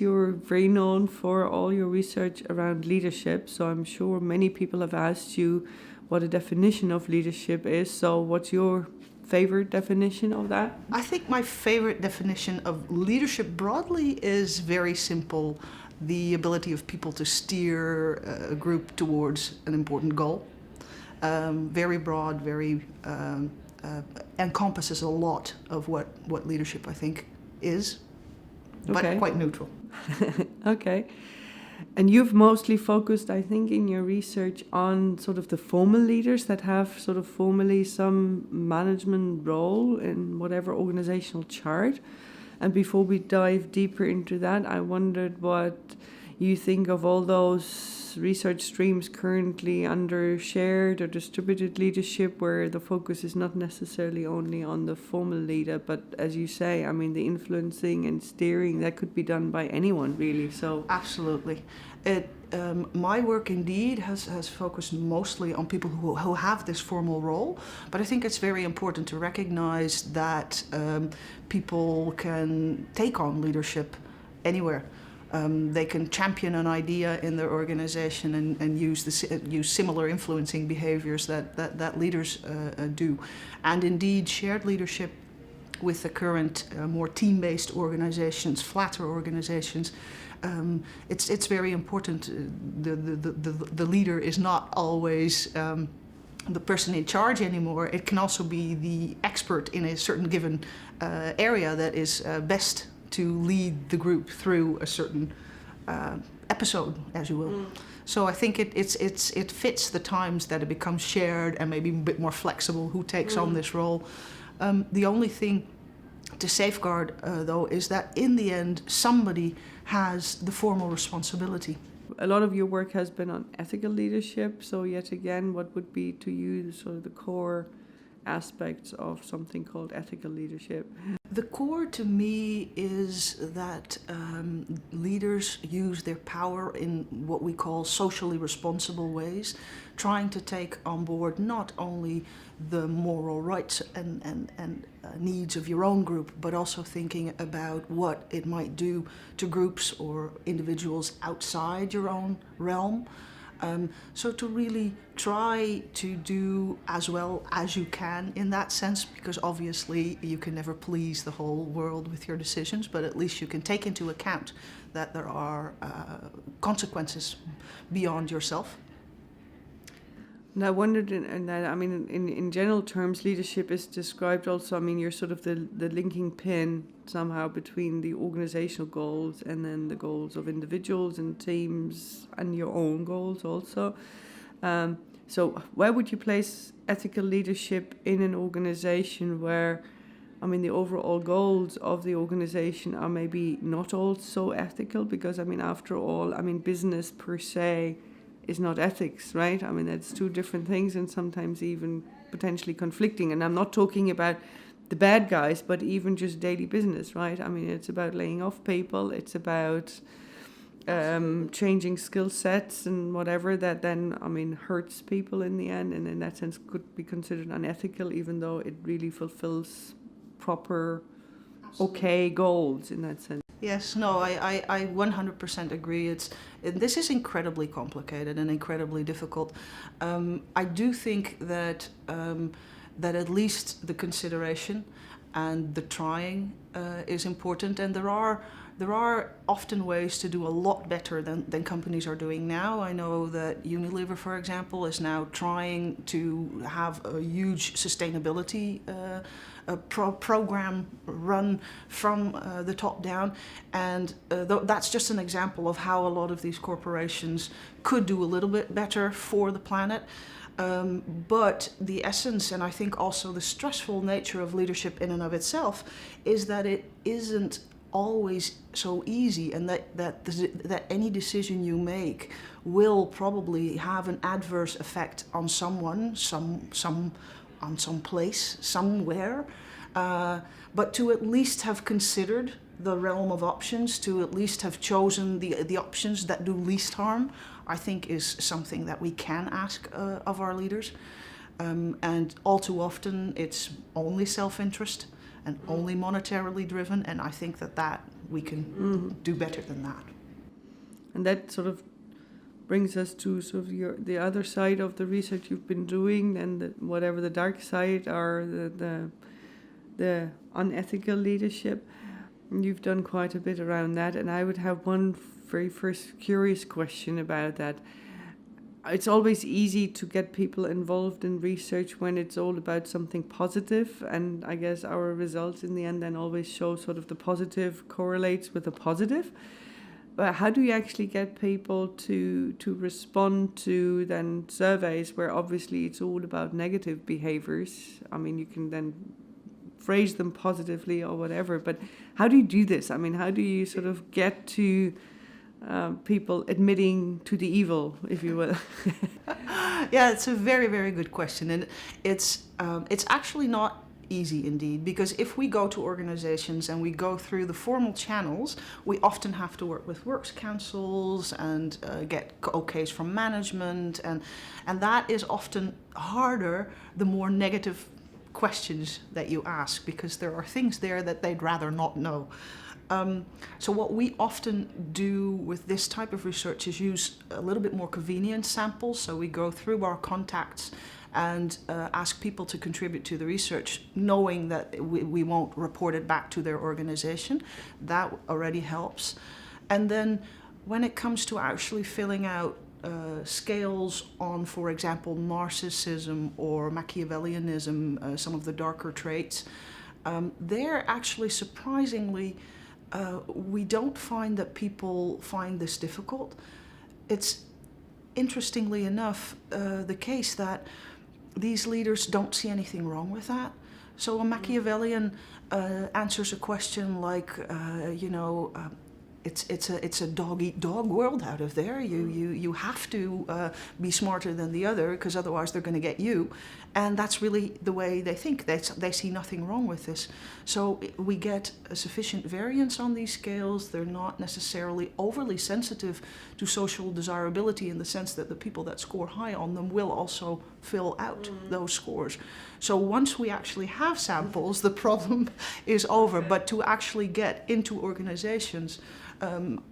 You're very known for all your research around leadership, so I'm sure many people have asked you what a definition of leadership is. So what's your favorite definition of that? I think my favorite definition of leadership broadly is very simple: the ability of people to steer a group towards an important goal. Very broad, very encompasses a lot of what leadership, I think, is, but quite neutral. Okay. And you've mostly focused, I think, in your research on sort of the formal leaders that have sort of formally some management role in whatever organizational chart. And before we dive deeper into that, I wondered what you think of all those research streams currently under shared or distributed leadership, where the focus is not necessarily only on the formal leader, but as you say, I mean, the influencing and steering, that could be done by anyone, really. So absolutely. My work indeed has focused mostly on people who have this formal role, but I think it's very important to recognize that people can take on leadership anywhere. They can champion an idea in their organization and use similar influencing behaviors that leaders do. And indeed, shared leadership with the current more team-based organizations, flatter organizations, it's very important. The leader is not always the person in charge anymore. It can also be the expert in a certain given area that is best to lead the group through a certain episode, as you will. So I think it fits the times that it becomes shared and maybe a bit more flexible who takes on this role. The only thing to safeguard, though, is that in the end, somebody has the formal responsibility. A lot of your work has been on ethical leadership. So yet again, what would be to you sort of the core aspects of something called ethical leadership? The core to me is that leaders use their power in what we call socially responsible ways, trying to take on board not only the moral rights and needs of your own group, but also thinking about what it might do to groups or individuals outside your own realm. So to really try to do as well as you can in that sense, because obviously you can never please the whole world with your decisions, but at least you can take into account that there are consequences beyond yourself. And I wondered, in general terms, leadership is described also, I mean, you're sort of the linking pin somehow between the organizational goals and then the goals of individuals and teams and your own goals also. So where would you place ethical leadership in an organization where, I mean, the overall goals of the organization are maybe not all so ethical? Because, I mean, after all, I mean, business per se is not ethics, right? I mean, that's two different things and sometimes even potentially conflicting. And I'm not talking about the bad guys, but even just daily business, right? I mean, it's about laying off people. It's about changing skill sets and whatever that then, I mean, hurts people in the end. And in that sense could be considered unethical, even though it really fulfills proper, okay goals in that sense. Yes, no, I 100% agree. This is incredibly complicated and incredibly difficult. I do think that at least the consideration and the trying is important, and there are often ways to do a lot better than companies are doing now. I know that Unilever, for example, is now trying to have a huge sustainability program run from the top down, and that's just an example of how a lot of these corporations could do a little bit better for the planet. But the essence, and I think also the stressful nature of leadership in and of itself, is that it isn't always so easy, and that any decision you make will probably have an adverse effect on someone, on some place, somewhere. But to at least have considered the realm of options, to at least have chosen the options that do least harm, I think is something that we can ask of our leaders. And all too often it's only self-interest and only monetarily driven, and I think that we can do better than that. And that sort of brings us to sort of the other side of the research you've been doing, and whatever the dark side or the unethical leadership. You've done quite a bit around that, and I would have one very first curious question about that. It's always easy to get people involved in research when it's all about something positive, and I guess our results in the end then always show sort of the positive correlates with the positive. But how do you actually get people to respond to then surveys where obviously it's all about negative behaviors? I mean, you can then phrase them positively or whatever, but how do you do this? I mean, how do you sort of get to people admitting to the evil, if you will? Yeah, it's a very, very good question, and it's actually not easy indeed, because if we go to organizations and we go through the formal channels, we often have to work with works councils and get okays from management, and that is often harder the more negative questions that you ask, because there are things there that they'd rather not know. So what we often do with this type of research is use a little bit more convenient samples. So we go through our contacts and ask people to contribute to the research, knowing that we won't report it back to their organization. That already helps. And then when it comes to actually filling out scales on, for example, narcissism or Machiavellianism, some of the darker traits, they're actually surprisingly, we don't find that people find this difficult. It's interestingly enough the case that these leaders don't see anything wrong with that. So a Machiavellian answers a question like, it's a dog-eat-dog world out of there. You have to be smarter than the other, because otherwise they're going to get you. And that's really the way they think. They see nothing wrong with this. So we get a sufficient variance on these scales. They're not necessarily overly sensitive to social desirability, in the sense that the people that score high on them will also fill out those scores. So once we actually have samples, the problem is over. But to actually get into organizations,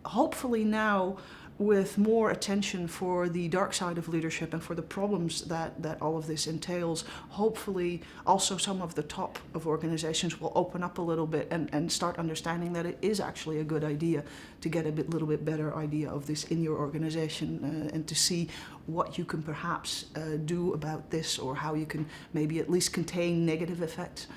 hopefully now, with more attention for the dark side of leadership and for the problems that all of this entails, hopefully also some of the top of organizations will open up a little bit and start understanding that it is actually a good idea to get a little bit better idea of this in your organization, and to see what you can perhaps do about this, or how you can maybe at least contain negative effects.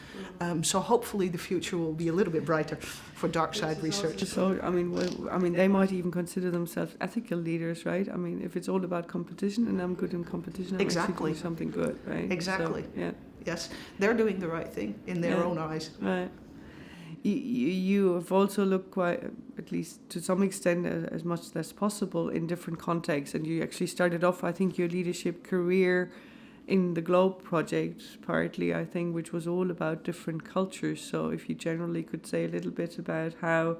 So hopefully the future will be a little bit brighter for dark side research. So I mean, they might even consider themselves ethical leaders, right? I mean, if it's all about competition and I'm good in competition, I'm actually doing something good, right? Exactly. So, yeah. Yes, they're doing the right thing in their own eyes. Right. You have also looked quite, at least to some extent, as much as possible in different contexts, and you actually started off, I think, your leadership career in the Globe project, partly, I think, which was all about different cultures. So if you generally could say a little bit about how,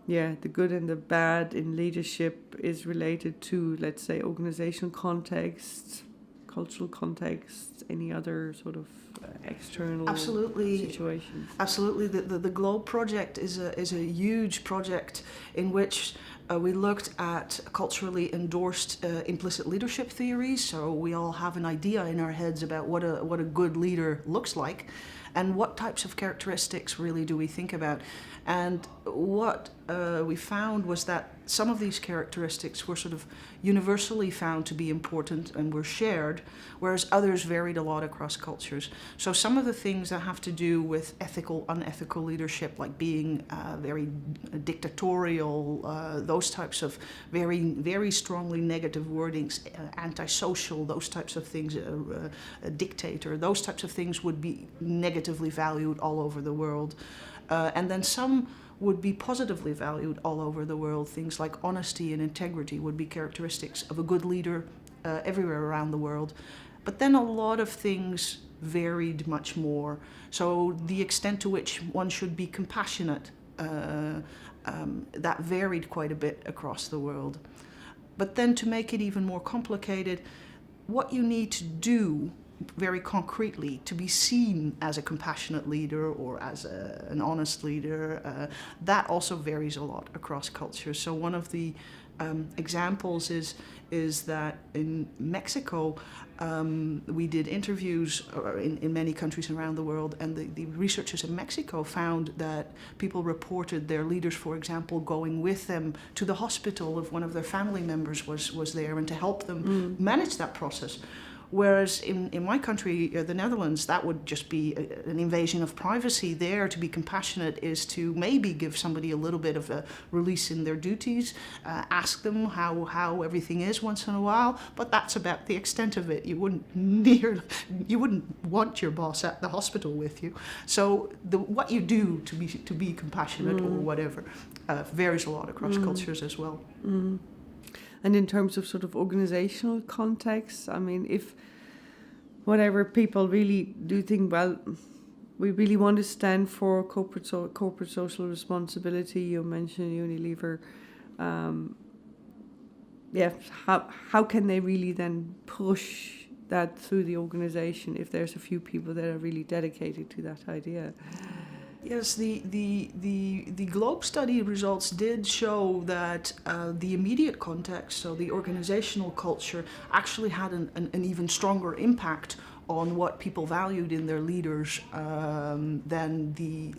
the good and the bad in leadership is related to, let's say, organizational context, cultural context, any other sort of external situations. Absolutely. The Globe project is a huge project in which we looked at culturally endorsed implicit leadership theories. So we all have an idea in our heads about what a good leader looks like, and what types of characteristics really do we think about. And what we found was that some of these characteristics were sort of universally found to be important and were shared, whereas others varied a lot across cultures. So some of the things that have to do with ethical, unethical leadership, like being very dictatorial, those types of very, very strongly negative wordings, antisocial, those types of things, a dictator, those types of things would be negatively valued all over the world. And then some would be positively valued all over the world. Things like honesty and integrity would be characteristics of a good leader everywhere around the world. But then a lot of things varied much more. So the extent to which one should be compassionate, that varied quite a bit across the world. But then to make it even more complicated, what you need to do very concretely to be seen as a compassionate leader or as an honest leader, that also varies a lot across cultures. So one of the examples is that in Mexico, we did interviews in many countries around the world, and the researchers in Mexico found that people reported their leaders, for example, going with them to the hospital if one of their family members was there, and to help them manage that process. Whereas in my country, the Netherlands, that would just be an invasion of privacy. There, to be compassionate is to maybe give somebody a little bit of a release in their duties, ask them how everything is once in a while, but that's about the extent of it. You wouldn't want your boss at the hospital with you. So what you do to be compassionate or whatever varies a lot across cultures as well. And in terms of sort of organizational context, I mean, if whatever people really do think, well, we really want to stand for corporate social responsibility. You mentioned Unilever. How can they really then push that through the organization if there's a few people that are really dedicated to that idea? Yes, the Globe study results did show that the immediate context, so the organizational culture, actually had an even stronger impact on what people valued in their leaders than the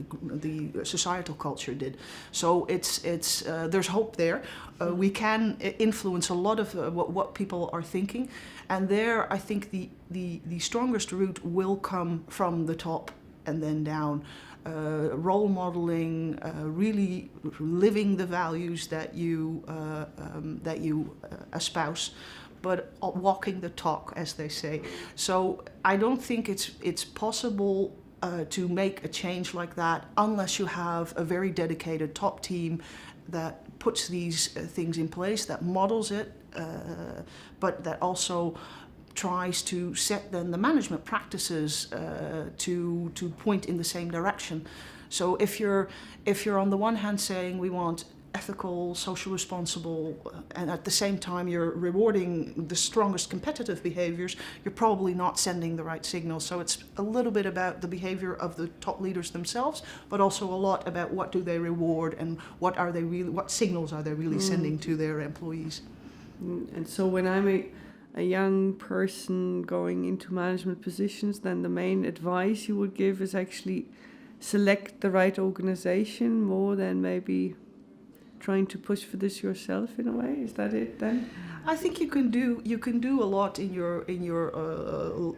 societal culture did. So it's there's hope there. We can influence a lot of what people are thinking, and there I think the strongest route will come from the top and then down. Role modeling, really living the values that you espouse, but walking the talk, as they say. So I don't think it's possible to make a change like that unless you have a very dedicated top team that puts these things in place, that models it, but that also tries to set then the management practices to point in the same direction. So if you're on the one hand saying we want ethical, social responsible, and at the same time you're rewarding the strongest competitive behaviors, you're probably not sending the right signal. So it's a little bit about the behavior of the top leaders themselves, but also a lot about what do they reward and what signals are they really sending to their employees. And so when I'm a young person going into management positions, then the main advice you would give is actually select the right organization more than maybe trying to push for this yourself in a way. Is that it then? I think you can do a lot in your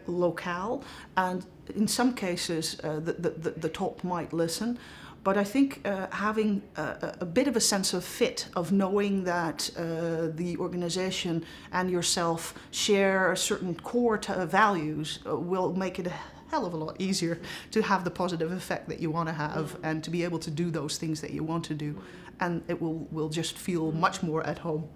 locale, and in some cases the top might listen. But I think having a bit of a sense of fit, of knowing that the organization and yourself share a certain core values will make it a hell of a lot easier to have the positive effect that you want to have and to be able to do those things that you want to do. And it will just feel much more at home.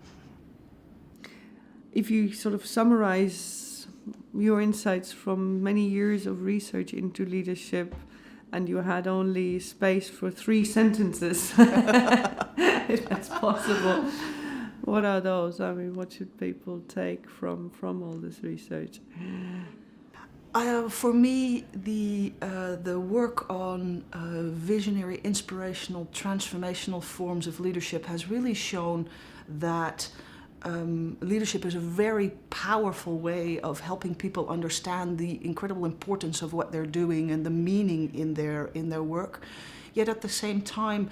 If you sort of summarize your insights from many years of research into leadership, and you had only space for 3 sentences, if that's possible, what are those? I mean, what should people take from all this research? For me, the work on visionary, inspirational, transformational forms of leadership has really shown that leadership is a very powerful way of helping people understand the incredible importance of what they're doing and the meaning in their work. Yet at the same time,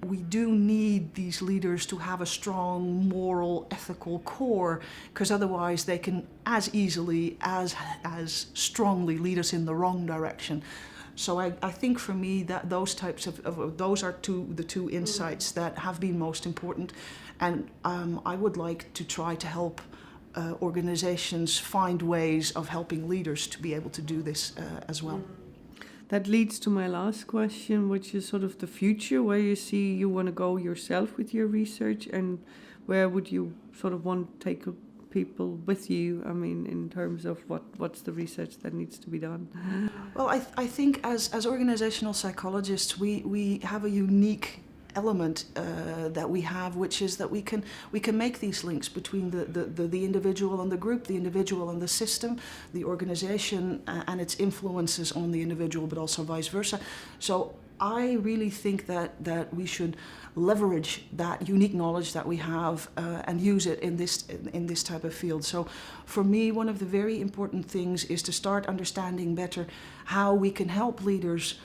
we do need these leaders to have a strong moral, ethical core, because otherwise they can as easily, as strongly lead us in the wrong direction. So I think for me that those types of those are the two insights that have been most important, and I would like to try to help organizations find ways of helping leaders to be able to do this as well. That leads to my last question, which is sort of the future, where you see you want to go yourself with your research, and where would you sort of want to take people with you? I mean, in terms of what's the research that needs to be done? Well, I think as organizational psychologists, we have a unique element that we have, which is that we can make these links between the individual and the group, the individual and the system, the organization and its influences on the individual, but also vice versa. So I really think that we should leverage that unique knowledge that we have and use it in this type of field. So for me, one of the very important things is to start understanding better how we can help leaders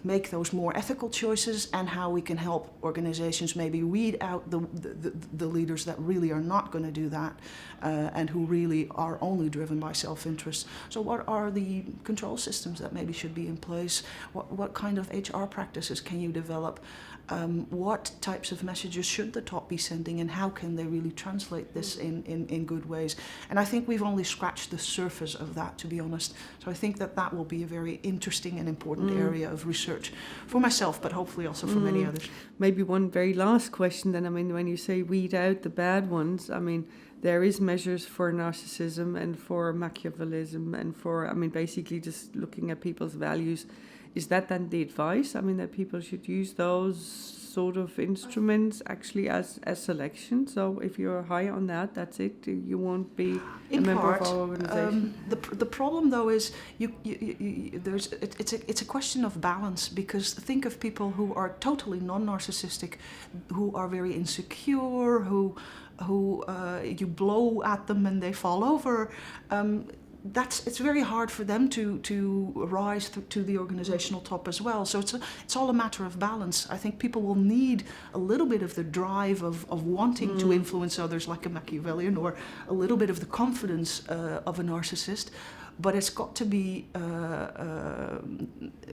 make those more ethical choices, and how we can help organizations maybe weed out the leaders that really are not going to do that and who really are only driven by self-interest. So what are the control systems that maybe should be in place? What kind of HR practices can you develop? What types of messages should the top be sending, and how can they really translate this in good ways? And I think we've only scratched the surface of that, to be honest. So I think that will be a very interesting and important area of research for myself, but hopefully also for many others. Maybe one very last question then. I mean, when you say weed out the bad ones, I mean, there is measures for narcissism and for Machiavellism and for, I mean, basically just looking at people's values. Is that then the advice? I mean, that people should use those sort of instruments actually as selection? So if you're high on that, that's it. You won't be a member of our organization. The problem, though, is it's a question of balance, because think of people who are totally non-narcissistic, who are very insecure, who you blow at them and they fall over. It's very hard for them to rise to the organizational top as well. So it's all a matter of balance. I think people will need a little bit of the drive of wanting to influence others like a Machiavellian, or a little bit of the confidence of a narcissist. But it's got to be,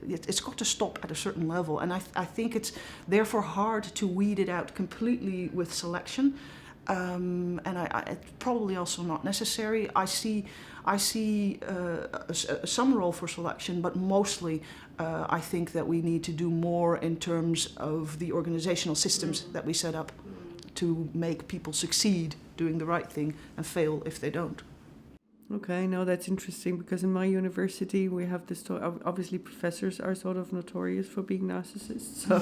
it's got to stop at a certain level. And I think it's therefore hard to weed it out completely with selection. And it's probably also not necessary. I see some role for selection, but mostly I think that we need to do more in terms of the organizational systems that we set up to make people succeed doing the right thing and fail if they don't. Okay, no, that's interesting, because in my university we have this, obviously professors are sort of notorious for being narcissists, so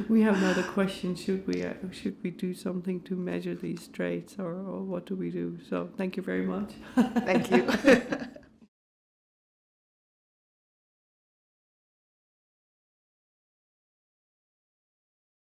we have now the question, should we do something to measure these traits, or what do we do? So thank you very much. Thank you.